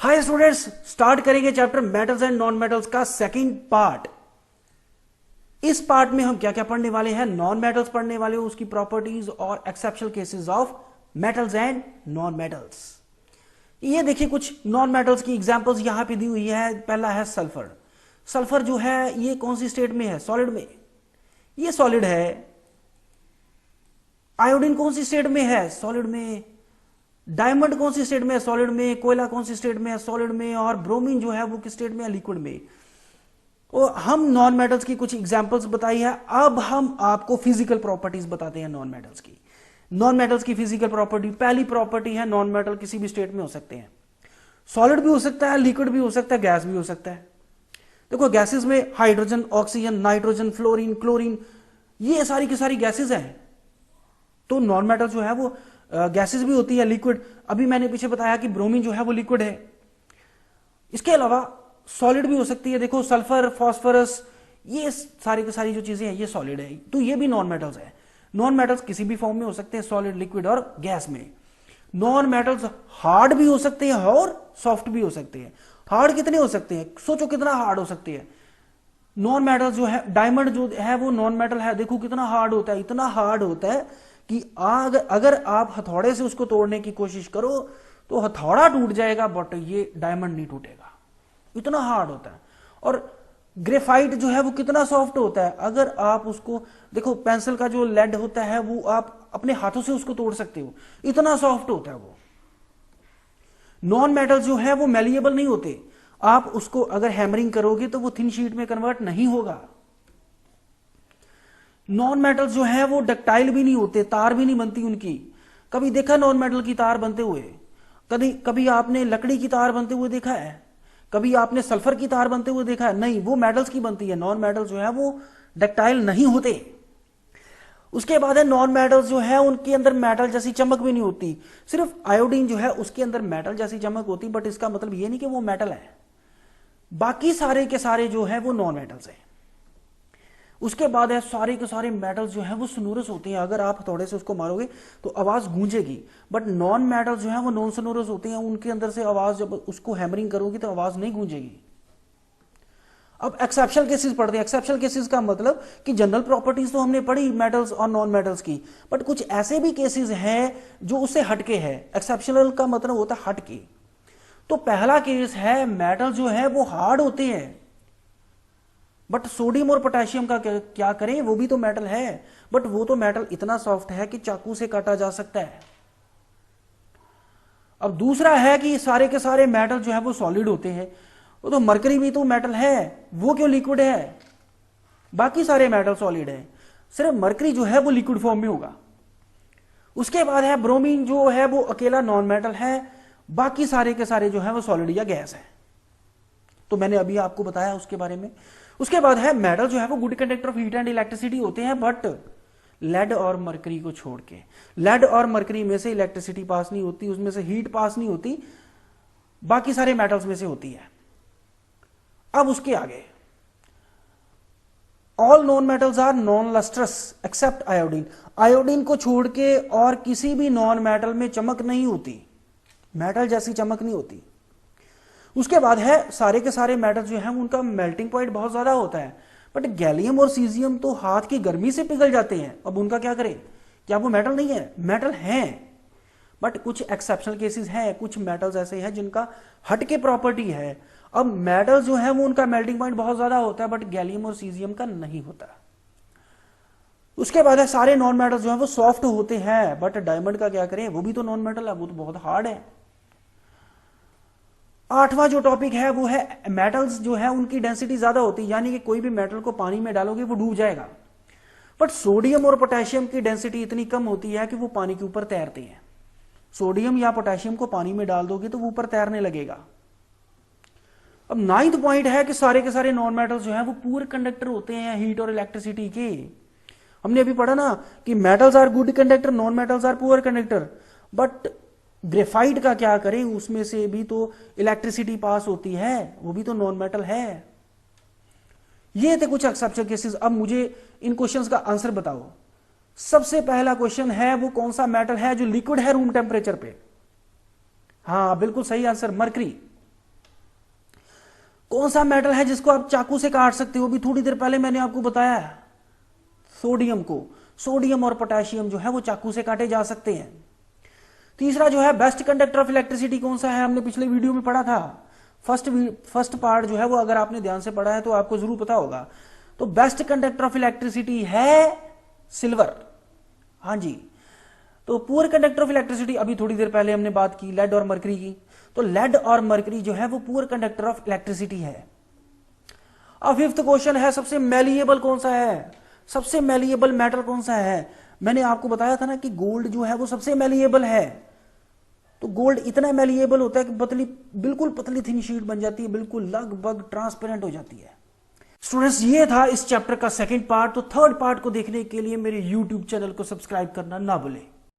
Hi students, start करेंगे chapter metals and non metals का second part. इस part में हम क्या क्या पढ़ने वाले हैं? नॉन मेटल्स पढ़ने वाले हो, उसकी प्रॉपर्टीज और exceptional cases of metals and non metals. ये देखिए कुछ नॉन मेटल्स की एग्जांपल्स यहां पे दी हुई है। पहला है सल्फर। सल्फर जो है ये कौन सी स्टेट में है? सॉलिड में। ये सॉलिड है। आयोडीन कौन सी स्टेट में है? सॉलिड में। डायमंड कौन सी स्टेट में है? सॉलिड में। कोयला कौन सी स्टेट में है? सॉलिड में। और ब्रोमीन जो है वो किस स्टेट में है? लिक्विड में। और हम नॉन मेटल्स की कुछ एग्जांपल्स बताई है। अब हम आपको फिजिकल प्रॉपर्टीज बताते हैं नॉन मेटल्स की। नॉन मेटल्स की फिजिकल प्रॉपर्टी, पहली प्रॉपर्टी है नॉन मेटल किसी भी स्टेट में हो सकते हैं। सॉलिड भी हो सकता है, लिक्विड भी हो सकता है, गैस भी हो सकता है। देखो गैसेस में hydrogen, oxygen, nitrogen, fluorine, chlorine, ये सारी की सारी गैसेस हैं। तो नॉन मेटल जो है वो गैसेस भी होती है, लिक्विड। अभी मैंने पीछे बताया कि ब्रोमीन जो है वो लिक्विड है। इसके अलावा सॉलिड भी हो सकती है। देखो सल्फर, फास्फोरस, ये सारी की सारी जो चीजें हैं ये सॉलिड है, तो ये भी नॉन मेटल्स है। नॉन मेटल्स किसी भी फॉर्म में हो सकते हैं, सॉलिड, लिक्विड और गैस में। नॉन मेटल्स हार्ड भी हो सकते हैं और सॉफ्ट भी हो सकते हैं। हार्ड कितने हो सकते हैं? सोचो कितना हार्ड हो सकते हैं। नॉन मेटल जो है, डायमंड जो है वो नॉन मेटल है। देखो कितना हार्ड होता है, इतना हार्ड होता है कि अगर आप हथौड़े से उसको तोड़ने की कोशिश करो तो हथौड़ा टूट जाएगा, बट ये डायमंड नहीं टूटेगा, इतना हार्ड होता है। और ग्रेफाइट जो है वो कितना सॉफ्ट होता है। अगर आप उसको देखो, पेंसिल का जो लेड होता है वो आप अपने हाथों से उसको तोड़ सकते हो, इतना सॉफ्ट होता है वो। नॉन मेटल जो है वो मैलिएबल नहीं होते। आप उसको अगर हैमरिंग करोगे तो वो थिन शीट में कन्वर्ट नहीं होगा। नॉन मेटल जो है वो डक्टाइल भी नहीं होते, तार भी नहीं बनती उनकी। कभी देखा नॉन मेटल की तार बनते हुए? कभी आपने लकड़ी की तार बनते हुए देखा है? कभी आपने सल्फर की तार बनते हुए देखा है? नहीं, वो मेटल्स की बनती है। नॉन मेटल जो है वो डक्टाइल नहीं होते। उसके बाद है नॉन मेटल जो है उनके अंदर मेटल जैसी चमक भी नहीं होती। सिर्फ आयोडीन जो है उसके अंदर मेटल जैसी चमक होती, बट इसका मतलब ये नहीं कि वो मेटल है। बाकी सारे के सारे जो है वो नॉन मेटल्स है। उसके बाद है सारे के सारे मेटल्स जो है वो सोनोरस होते हैं। अगर आप थोड़े से उसको मारोगे तो आवाज गूंजेगी, बट नॉन मेटल्स जो है वो नॉन सोनोरस होते हैं। उनके अंदर से आवाज, जब उसको हैमरिंग करोगे तो आवाज नहीं गूंजेगी। अब एक्सेप्शनल केसेस पढ़ते हैं। एक्सेप्शनल केसेस का मतलब कि जनरल प्रॉपर्टीज तो हमने पढ़ी मेटल्स और नॉन मेटल्स की, बट कुछ ऐसे भी केसेस हैं जो उससे हटके हैं। एक्सेप्शनल का मतलब होता है हटके। तो पहला केस है मेटल जो है वो हार्ड होते हैं, बट सोडियम और पोटेशियम का क्या करें, वो भी तो मेटल है, बट वो तो मेटल इतना सॉफ्ट है कि चाकू से काटा जा सकता है। अब दूसरा है कि सारे के सारे मेटल जो है वो सॉलिड होते हैं। वो तो मरकरी भी तो मेटल है, वो क्यों लिक्विड है? बाकी सारे मेटल सॉलिड है, सिर्फ मरकरी जो है वो लिक्विड फॉर्म में होगा। उसके बाद है ब्रोमीन जो है वो अकेला नॉन मेटल है, बाकी सारे के सारे जो है वो सॉलिड या गैस है। तो मैंने अभी आपको बताया उसके बारे में। उसके बाद है मेटल जो है वो good conductor of heat and electricity होते हैं, बट लेड और मरकरी को छोड़ के। लेड और मरकरी में से इलेक्ट्रिसिटी पास नहीं होती, उसमें से हीट पास नहीं होती, बाकी सारे मेटल्स में से होती है। अब उसके आगे, all non metals are non lustrous except iodine. Iodine को छोड़ के और किसी भी नॉन मेटल में चमक नहीं होती, मेटल जैसी चमक नहीं होती। उसके बाद है सारे के सारे मेटल जो है उनका मेल्टिंग पॉइंट बहुत ज्यादा होता है, बट गैलियम और सीजियम तो हाथ की गर्मी से पिघल जाते हैं। अब उनका क्या करें? क्या वो मेटल नहीं है? मेटल हैं, बट कुछ एक्सेप्शनल केसेस हैं, कुछ मेटल्स ऐसे हैं जिनका हटके प्रॉपर्टी है। अब मेटल जो है वो उनका मेल्टिंग पॉइंट बहुत ज्यादा होता है, बट गैलियम और सीजियम का नहीं होता। उसके बाद है सारे नॉन मेटल जो है वो सॉफ्ट होते हैं, बट डायमंड का क्या करें, वो भी तो नॉन मेटल है, वो तो बहुत हार्ड है। आठवां जो टॉपिक है वो है मेटल्स जो है उनकी डेंसिटी ज्यादा होती है, यानी कि कोई भी मेटल को पानी में डालोगे वो डूब जाएगा, बट सोडियम और पोटेशियम की डेंसिटी इतनी कम होती है कि वो पानी के ऊपर तैरते हैं। सोडियम या पोटेशियम को पानी में डाल दोगे तो वो ऊपर तैरने लगेगा। अब नाइन्थ पॉइंट है कि सारे के सारे नॉन मेटल्स जो है वो पुअर कंडक्टर होते हैं हीट और इलेक्ट्रिसिटी के। हमने अभी पढ़ा ना कि metals are good conductor, non metals are poor conductor, but graphite का क्या करें, उसमें से भी तो इलेक्ट्रिसिटी पास होती है, वो भी तो नॉन मेटल है। ये थे कुछ एक्सेप्शनल केसेस। अब मुझे इन क्वेश्चंस का आंसर बताओ। सबसे पहला क्वेश्चन है वो कौन सा मेटल है जो लिक्विड है रूम टेम्परेचर पे? हाँ बिल्कुल सही आंसर, मरकरी। कौन सा मेटल है जिसको आप चाकू से काट सकते हो? भी थोड़ी देर पहले मैंने आपको बताया सोडियम को। सोडियम और पोटेशियम जो है वो चाकू से काटे जा सकते हैं। तीसरा जो है बेस्ट कंडक्टर ऑफ इलेक्ट्रिसिटी कौन सा है? हमने पिछले वीडियो में पढ़ा था। फर्स्ट पार्ट जो है वो अगर आपने ध्यान से पढ़ा है तो आपको जरूर पता होगा। तो बेस्ट कंडक्टर ऑफ इलेक्ट्रिसिटी है सिल्वर। हाँ जी। तो पुअर कंडक्टर ऑफ इलेक्ट्रिसिटी अभी थोड़ी देर पहले हमने बात की लेड और मरकरी की। तो लेड और मरकरी जो है वो पुअर कंडक्टर ऑफ इलेक्ट्रिसिटी है। अब फिफ्थ क्वेश्चन है सबसे मैलिएबल कौन सा है? सबसे मैलिएबल मेटल कौन सा है? मैंने आपको बताया था ना कि गोल्ड जो है वो सबसे मैलिएबल है। तो गोल्ड इतना मैलिएबल होता है कि बिल्कुल पतली थिन शीट बन जाती है, बिल्कुल लगभग ट्रांसपेरेंट हो जाती है। स्टूडेंट्स ये था इस चैप्टर का सेकंड पार्ट। तो थर्ड पार्ट को देखने के लिए मेरे यूट्यूब चैनल को सब्सक्राइब करना ना भूलें।